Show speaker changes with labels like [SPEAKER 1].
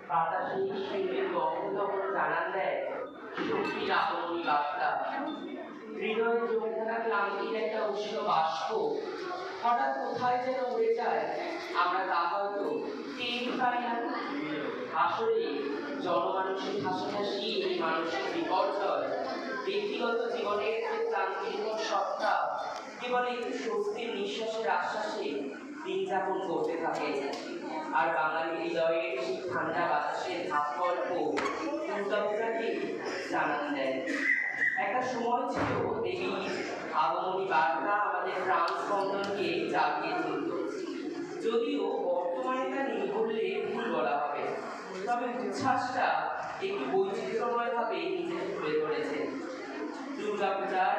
[SPEAKER 1] বাতাসে শিল্পের গন্ধ তখন জানান দেয় শক্তির আগমনী বার্তা। হৃদয়ে জমে থাকা ক্লান্তির একটা উষ্ণ বাষ্প হঠাৎ কোথায় যেন উড়ে যায়, আমরা তা হয়তো টের পাই না। আসলে জনমানসিক হাসাহাসি, এই মানসিক বিপর্যয়, ব্যক্তিগত জীবনের যে ক্লান্তির সত্তা কেবল একটু স্বস্তির নিঃশ্বাসের আশ্বাসে দিন যাপন করতে থাকে। আর বাঙালি হৃদয়ের সেই ঠান্ডা বাতাসের ভাবগল্প দুর্গাপূজাকে জানান দেয়। একটা সময় ছিল দেবীর আগমনী বার্তা আমাদের প্রাণ স্পন্দনকে জাগিয়ে তুলত। যদিও বর্তমানে তা নেই বললে ভুল বলা হবে, তবে উচ্ছ্বাসটা একটু বৈচিত্র্যময়ভাবে নিজে তুলে ধরেছে। দুর্গাপূজার